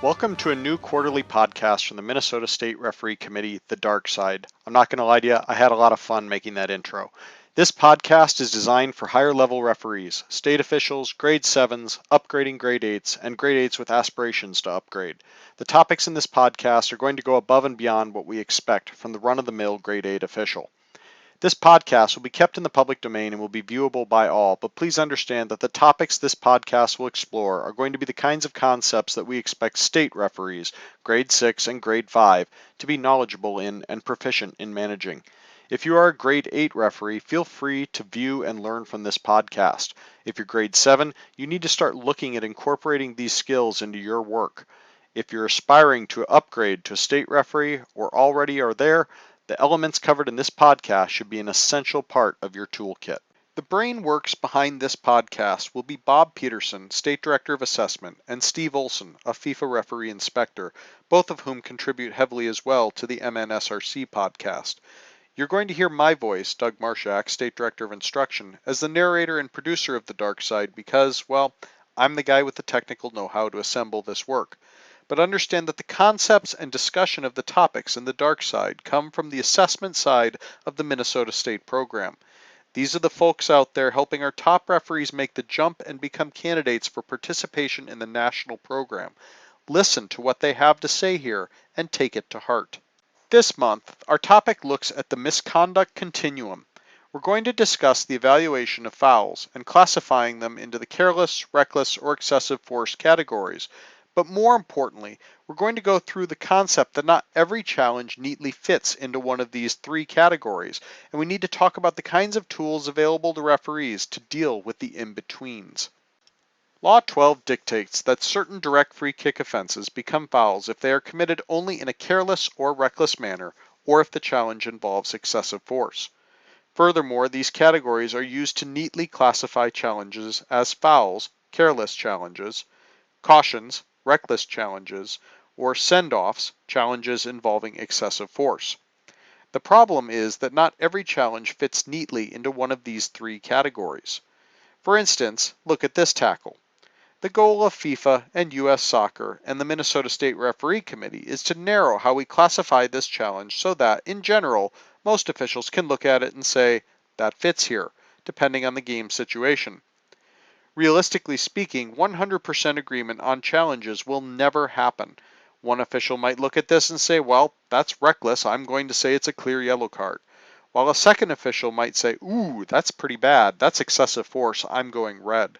Welcome to a new quarterly podcast from the Minnesota State Referee Committee, The Dark Side. I'm not going to lie to you, I had a lot of fun making that intro. This podcast is designed for higher level referees, state officials, grade 7s, upgrading grade 8s, and grade 8s with aspirations to upgrade. The topics in this podcast are going to go above and beyond what we expect from the run-of-the-mill grade 8 official. This podcast will be kept in the public domain and will be viewable by all, but please understand that the topics this podcast will explore are going to be the kinds of concepts that we expect state referees, grade 6 and grade 5, to be knowledgeable in and proficient in managing. If you are a grade 8 referee, feel free to view and learn from this podcast. If you're grade 7, you need to start looking at incorporating these skills into your work. If you're aspiring to upgrade to a state referee or already are there, the elements covered in this podcast should be an essential part of your toolkit. The brain works behind this podcast will be Bob Peterson, State Director of Assessment, and Steve Olson, a FIFA referee inspector, both of whom contribute heavily as well to the MNSRC podcast. You're going to hear my voice, Doug MARSHAK, State Director of Instruction, as the narrator and producer of The Dark Side because, well, I'm the guy with the technical know-how to assemble this work. But understand that the concepts and discussion of the topics in the dark side come from the assessment side of the Minnesota State program. These are the folks out there helping our top referees make the jump and become candidates for participation in the national program. Listen to what they have to say here and take it to heart. This month, our topic looks at the Misconduct Continuum. We're going to discuss the evaluation of fouls and classifying them into the careless, reckless, or excessive force categories. But more importantly, we're going to go through the concept that not every challenge neatly fits into one of these three categories, and we need to talk about the kinds of tools available to referees to deal with the in-betweens. Law 12 dictates that certain direct free kick offenses become fouls if they are committed only in a careless or reckless manner, or if the challenge involves excessive force. Furthermore, these categories are used to neatly classify challenges as fouls, careless challenges, cautions, reckless challenges, or send-offs, challenges involving excessive force. The problem is that not every challenge fits neatly into one of these three categories. For instance, look at this tackle. The goal of FIFA and U.S. Soccer and the Minnesota State Referee Committee is to narrow how we classify this challenge so that, in general, most officials can look at it and say, that fits here, depending on the game situation. Realistically speaking, 100% agreement on challenges will never happen. One official might look at this and say, well, that's reckless, I'm going to say it's a clear yellow card. While a second official might say, ooh, that's pretty bad, that's excessive force, I'm going red.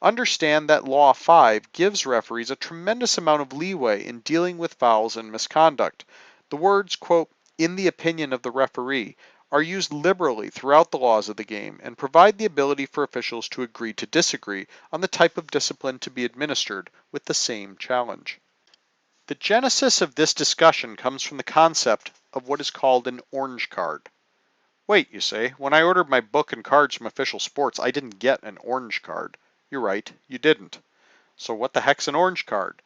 Understand that Law 5 gives referees a tremendous amount of leeway in dealing with fouls and misconduct. The words, quote, in the opinion of the referee, are used liberally throughout the laws of the game and provide the ability for officials to agree to disagree on the type of discipline to be administered with the same challenge. The genesis of this discussion comes from the concept of what is called an orange card. Wait, you say, when I ordered my book and cards from Official Sports, I didn't get an orange card. You're right, you didn't. So what the heck's an orange card?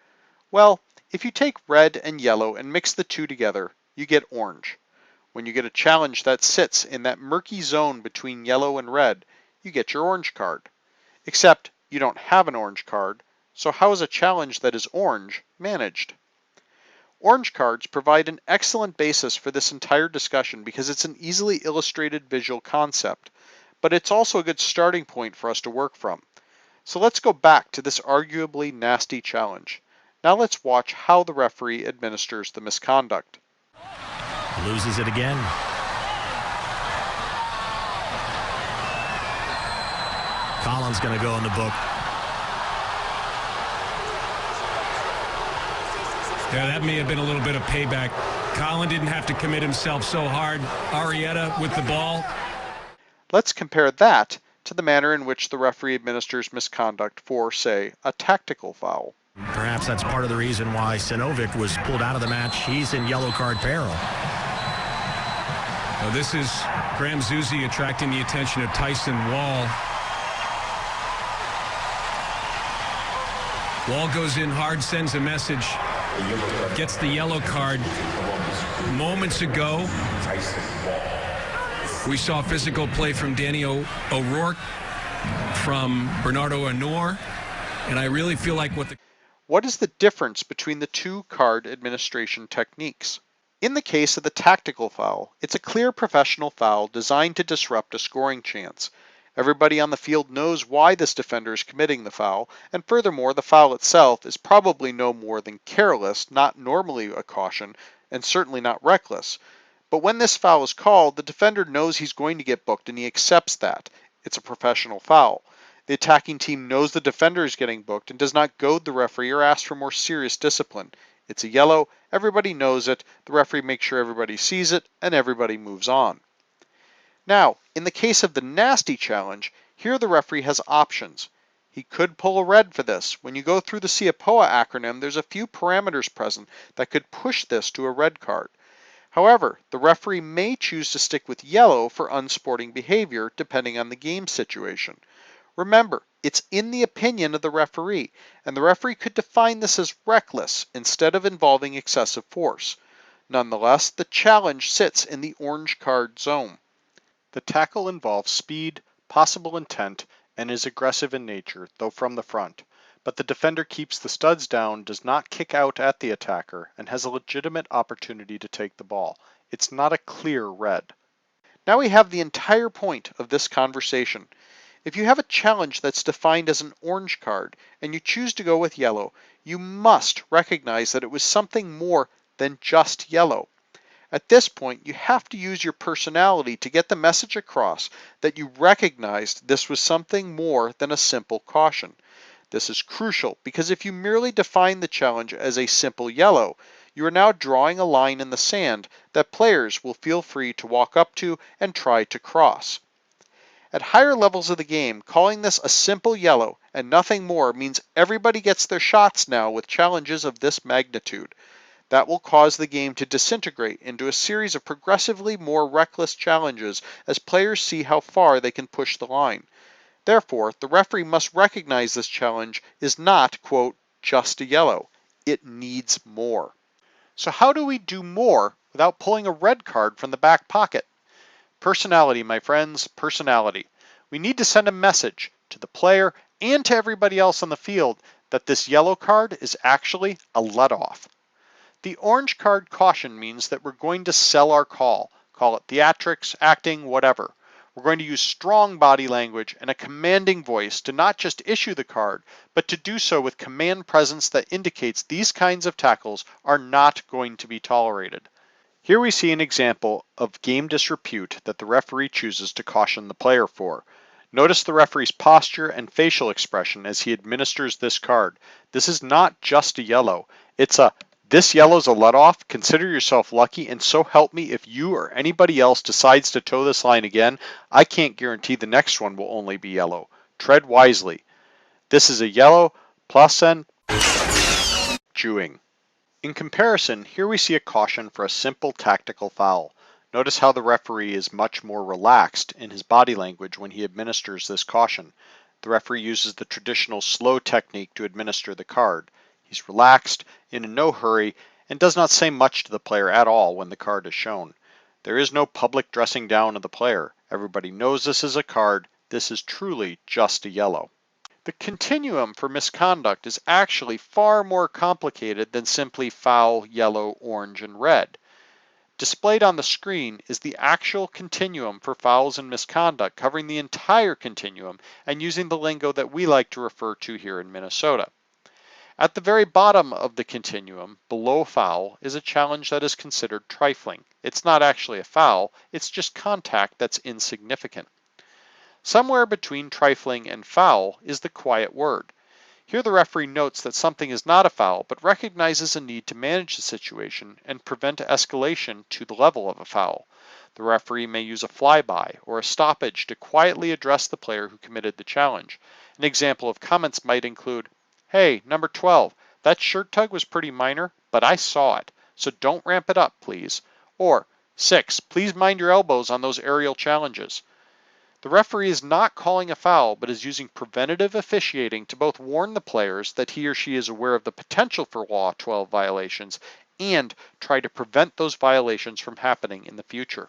Well, if you take red and yellow and mix the two together, you get orange. When you get a challenge that sits in that murky zone between yellow and red, you get your orange card. Except you don't have an orange card, so how is a challenge that is orange managed? Orange cards provide an excellent basis for this entire discussion because it's an easily illustrated visual concept, but it's also a good starting point for us to work from. So let's go back to this arguably nasty challenge. Now let's watch how the referee administers the misconduct. Loses it again. Collins going to go in the book. Yeah, that may have been a little bit of payback. Colin didn't have to commit himself so hard. Arrieta with the ball. Let's compare that to the manner in which the referee administers misconduct for, say, a tactical foul. Perhaps that's part of the reason why Sinovic was pulled out of the match. He's in yellow card peril. Well, this is Graham Zusi attracting the attention of Tyson Wall. Wall goes in hard, sends a message, gets the yellow card. Moments ago, we saw physical play from Danny O'Rourke, from Bernardo Honor, and I really feel like what is the difference between the two card administration techniques? In the case of the tactical foul, it's a clear professional foul designed to disrupt a scoring chance. Everybody on the field knows why this defender is committing the foul, and furthermore, the foul itself is probably no more than careless, not normally a caution, and certainly not reckless. But when this foul is called, the defender knows he's going to get booked and he accepts that. It's a professional foul. The attacking team knows the defender is getting booked and does not goad the referee or ask for more serious discipline. It's a yellow, everybody knows it, the referee makes sure everybody sees it, and everybody moves on. Now, in the case of the nasty challenge, here the referee has options. He could pull a red for this. When you go through the CIPOA acronym, there's a few parameters present that could push this to a red card. However, the referee may choose to stick with yellow for unsporting behavior depending on the game situation. Remember, it's in the opinion of the referee, and the referee could define this as reckless instead of involving excessive force. Nonetheless, the challenge sits in the orange card zone. The tackle involves speed, possible intent, and is aggressive in nature, though from the front. But the defender keeps the studs down, does not kick out at the attacker, and has a legitimate opportunity to take the ball. It's not a clear red. Now we have the entire point of this conversation. If you have a challenge that's defined as an orange card and you choose to go with yellow, you must recognize that it was something more than just yellow. At this point, you have to use your personality to get the message across that you recognized this was something more than a simple caution. This is crucial because if you merely define the challenge as a simple yellow, you are now drawing a line in the sand that players will feel free to walk up to and try to cross. At higher levels of the game, calling this a simple yellow and nothing more means everybody gets their shots now with challenges of this magnitude. That will cause the game to disintegrate into a series of progressively more reckless challenges as players see how far they can push the line. Therefore, the referee must recognize this challenge is not, quote, just a yellow. It needs more. So how do we do more without pulling a red card from the back pocket? Personality, my friends, personality. We need to send a message to the player and to everybody else on the field that this yellow card is actually a let-off. The orange card caution means that we're going to sell our call it theatrics, acting, whatever. We're going to use strong body language and a commanding voice to not just issue the card, but to do so with command presence that indicates these kinds of tackles are not going to be tolerated. Here we see an example of game disrepute that the referee chooses to caution the player for. Notice the referee's posture and facial expression as he administers this card. This is not just a yellow. It's a, this yellow's a let-off, consider yourself lucky, and so help me if you or anybody else decides to toe this line again, I can't guarantee the next one will only be yellow. Tread wisely. This is a yellow, plus and chewing. In comparison, here we see a caution for a simple tactical foul. Notice how the referee is much more relaxed in his body language when he administers this caution. The referee uses the traditional slow technique to administer the card. He's relaxed, in no hurry, and does not say much to the player at all when the card is shown. There is no public dressing down of the player. Everybody knows this is a card. This is truly just a yellow. The continuum for misconduct is actually far more complicated than simply foul, yellow, orange, and red. Displayed on the screen is the actual continuum for fouls and misconduct, covering the entire continuum and using the lingo that we like to refer to here in Minnesota. At the very bottom of the continuum, below foul, is a challenge that is considered trifling. It's not actually a foul, it's just contact that's insignificant. Somewhere between trifling and foul is the quiet word. Here the referee notes that something is not a foul, but recognizes a need to manage the situation and prevent escalation to the level of a foul. The referee may use a flyby or a stoppage to quietly address the player who committed the challenge. An example of comments might include, "Hey, number 12, that shirt tug was pretty minor, but I saw it, so don't ramp it up, please." Or, "6, please mind your elbows on those aerial challenges." The referee is not calling a foul, but is using preventative officiating to both warn the players that he or she is aware of the potential for Law 12 violations and try to prevent those violations from happening in the future.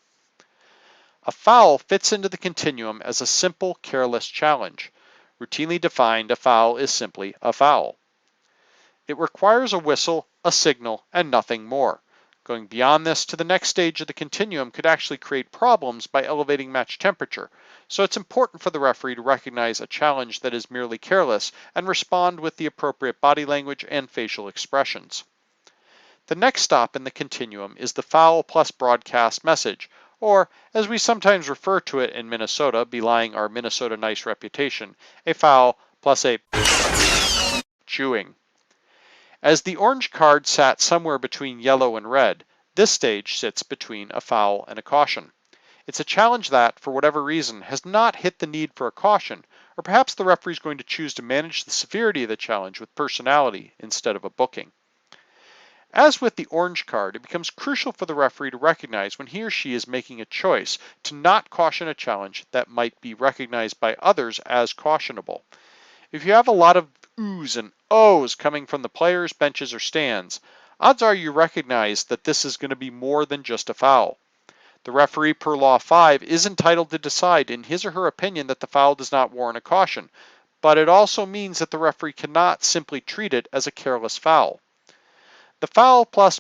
A foul fits into the continuum as a simple, careless challenge. Routinely defined, a foul is simply a foul. It requires a whistle, a signal, and nothing more. Going beyond this to the next stage of the continuum could actually create problems by elevating match temperature, so it's important for the referee to recognize a challenge that is merely careless and respond with the appropriate body language and facial expressions. The next stop in the continuum is the foul plus broadcast message, or as we sometimes refer to it in Minnesota, belying our Minnesota nice reputation, a foul plus a chewing. As the orange card sat somewhere between yellow and red, this stage sits between a foul and a caution. It's a challenge that, for whatever reason, has not hit the need for a caution, or perhaps the referee is going to choose to manage the severity of the challenge with personality instead of a booking. As with the orange card, it becomes crucial for the referee to recognize when he or she is making a choice to not caution a challenge that might be recognized by others as cautionable. If you have a lot of oohs and ohs coming from the players, benches, or stands, odds are you recognize that this is going to be more than just a foul. The referee per Law 5 is entitled to decide in his or her opinion that the foul does not warrant a caution, but it also means that the referee cannot simply treat it as a careless foul. The foul plus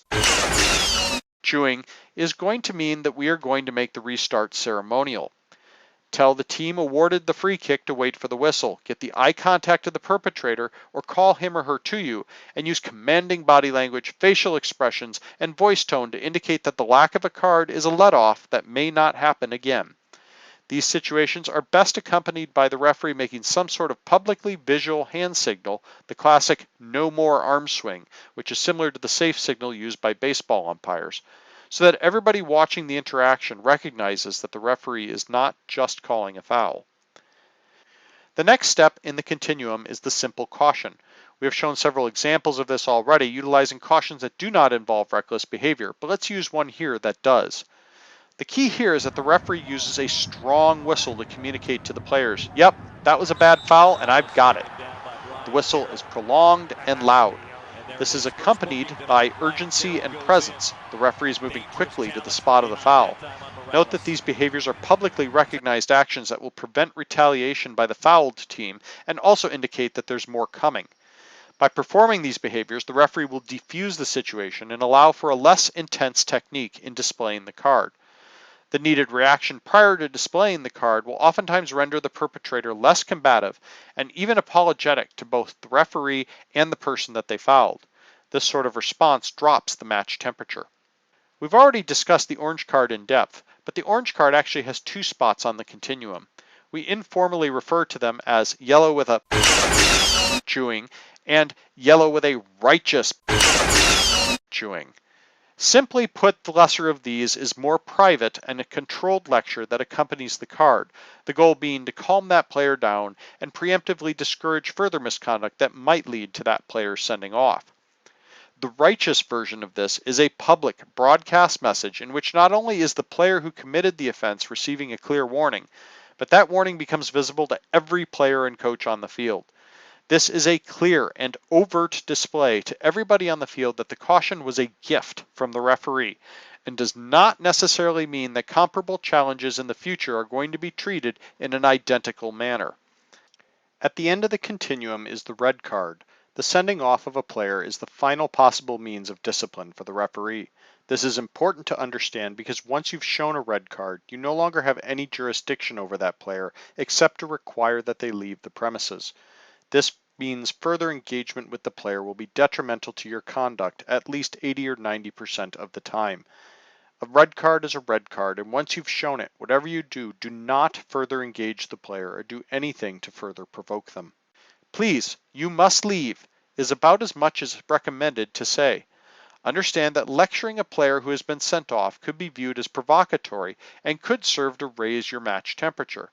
chewing is going to mean that we are going to make the restart ceremonial. Tell the team awarded the free kick to wait for the whistle, get the eye contact of the perpetrator, or call him or her to you, and use commanding body language, facial expressions, and voice tone to indicate that the lack of a card is a let-off that may not happen again. These situations are best accompanied by the referee making some sort of publicly visual hand signal, the classic "no more arm swing," which is similar to the safe signal used by baseball umpires, so that everybody watching the interaction recognizes that the referee is not just calling a foul. The next step in the continuum is the simple caution. We have shown several examples of this already, utilizing cautions that do not involve reckless behavior, but let's use one here that does. The key here is that the referee uses a strong whistle to communicate to the players, "Yep, that was a bad foul and I've got it." The whistle is prolonged and loud. This is accompanied by urgency and presence. The referee is moving quickly to the spot of the foul. Note that these behaviors are publicly recognized actions that will prevent retaliation by the fouled team and also indicate that there's more coming. By performing these behaviors, the referee will defuse the situation and allow for a less intense technique in displaying the card. The needed reaction prior to displaying the card will oftentimes render the perpetrator less combative and even apologetic to both the referee and the person that they fouled. This sort of response drops the match temperature. We've already discussed the orange card in depth, but the orange card actually has two spots on the continuum. We informally refer to them as yellow with a chewing and yellow with a righteous chewing. Simply put, the lesser of these is more private and a controlled lecture that accompanies the card, the goal being to calm that player down and preemptively discourage further misconduct that might lead to that player sending off. The righteous version of this is a public broadcast message in which not only is the player who committed the offense receiving a clear warning, but that warning becomes visible to every player and coach on the field. This is a clear and overt display to everybody on the field that the caution was a gift from the referee and does not necessarily mean that comparable challenges in the future are going to be treated in an identical manner. At the end of the continuum is the red card. The sending off of a player is the final possible means of discipline for the referee. This is important to understand because once you've shown a red card, you no longer have any jurisdiction over that player except to require that they leave the premises. This means further engagement with the player will be detrimental to your conduct at least 80 or 90% of the time. A red card is a red card, and once you've shown it, whatever you do, do not further engage the player or do anything to further provoke them. "Please, you must leave" is about as much as recommended to say. Understand that lecturing a player who has been sent off could be viewed as provocatory and could serve to raise your match temperature.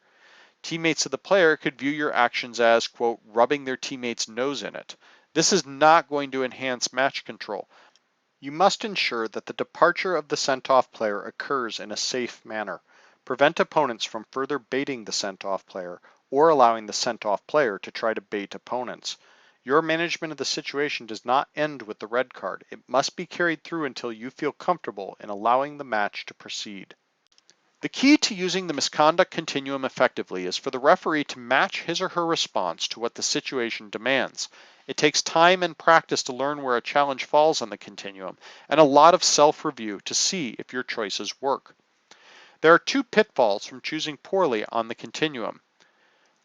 Teammates of the player could view your actions as, quote, rubbing their teammate's nose in it. This is not going to enhance match control. You must ensure that the departure of the sent-off player occurs in a safe manner. Prevent opponents from further baiting the sent-off player or allowing the sent-off player to try to bait opponents. Your management of the situation does not end with the red card. It must be carried through until you feel comfortable in allowing the match to proceed. The key to using the misconduct continuum effectively is for the referee to match his or her response to what the situation demands. It takes time and practice to learn where a challenge falls on the continuum, and a lot of self-review to see if your choices work. There are 2 pitfalls from choosing poorly on the continuum.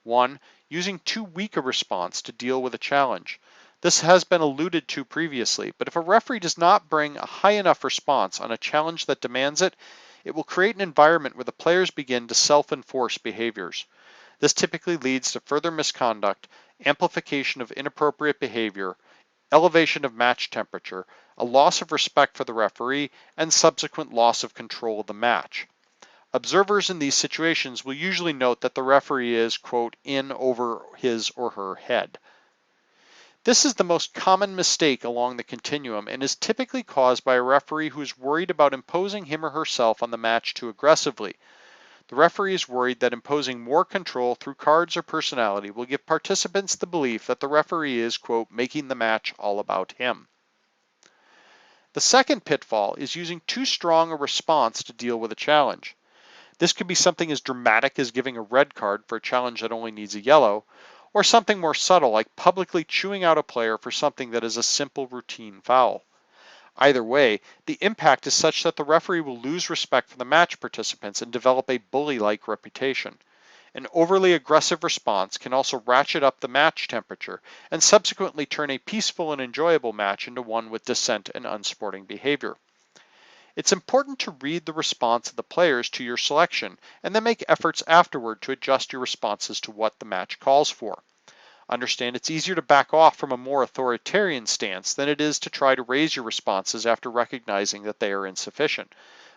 1. Using too weak a response to deal with a challenge. This has been alluded to previously, but if a referee does not bring a high enough response on a challenge that demands it, it will create an environment where the players begin to self-enforce behaviors. This typically leads to further misconduct, amplification of inappropriate behavior, elevation of match temperature, a loss of respect for the referee, and subsequent loss of control of the match. Observers in these situations will usually note that the referee is, quote, in over his or her head. This is the most common mistake along the continuum and is typically caused by a referee who is worried about imposing him or herself on the match too aggressively. The referee is worried that imposing more control through cards or personality will give participants the belief that the referee is, quote, making the match all about him. The second pitfall is using too strong a response to deal with a challenge. This could be something as dramatic as giving a red card for a challenge that only needs a yellow, or something more subtle like publicly chewing out a player for something that is a simple routine foul. Either way, the impact is such that the referee will lose respect for the match participants and develop a bully-like reputation. An overly aggressive response can also ratchet up the match temperature and subsequently turn a peaceful and enjoyable match into one with dissent and unsporting behavior. It's important to read the response of the players to your selection and then make efforts afterward to adjust your responses to what the match calls for. Understand it's easier to back off from a more authoritarian stance than it is to try to raise your responses after recognizing that they are insufficient.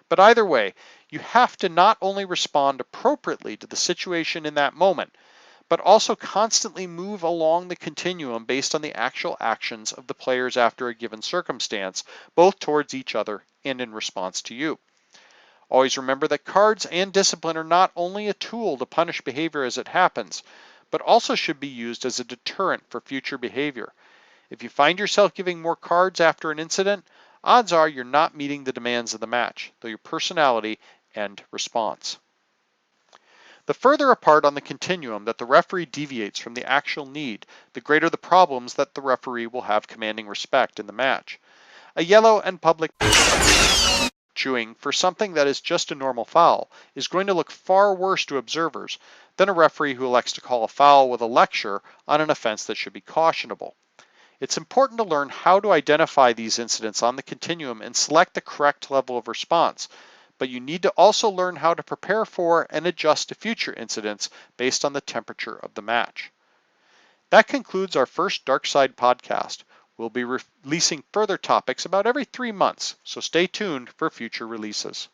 But either way, you have to not only respond appropriately to the situation in that moment, but also constantly move along the continuum based on the actual actions of the players after a given circumstance, both towards each other and in response to you. Always remember that cards and discipline are not only a tool to punish behavior as it happens, but also should be used as a deterrent for future behavior. If you find yourself giving more cards after an incident, odds are you're not meeting the demands of the match, though your personality and response. The further apart on the continuum that the referee deviates from the actual need, the greater the problems that the referee will have commanding respect in the match. A yellow and public chewing for something that is just a normal foul is going to look far worse to observers than a referee who elects to call a foul with a lecture on an offense that should be cautionable. It's important to learn how to identify these incidents on the continuum and select the correct level of response, but you need to also learn how to prepare for and adjust to future incidents based on the temperature of the match. That concludes our first Dark Side podcast. We'll be releasing further topics about every 3 months, so stay tuned for future releases.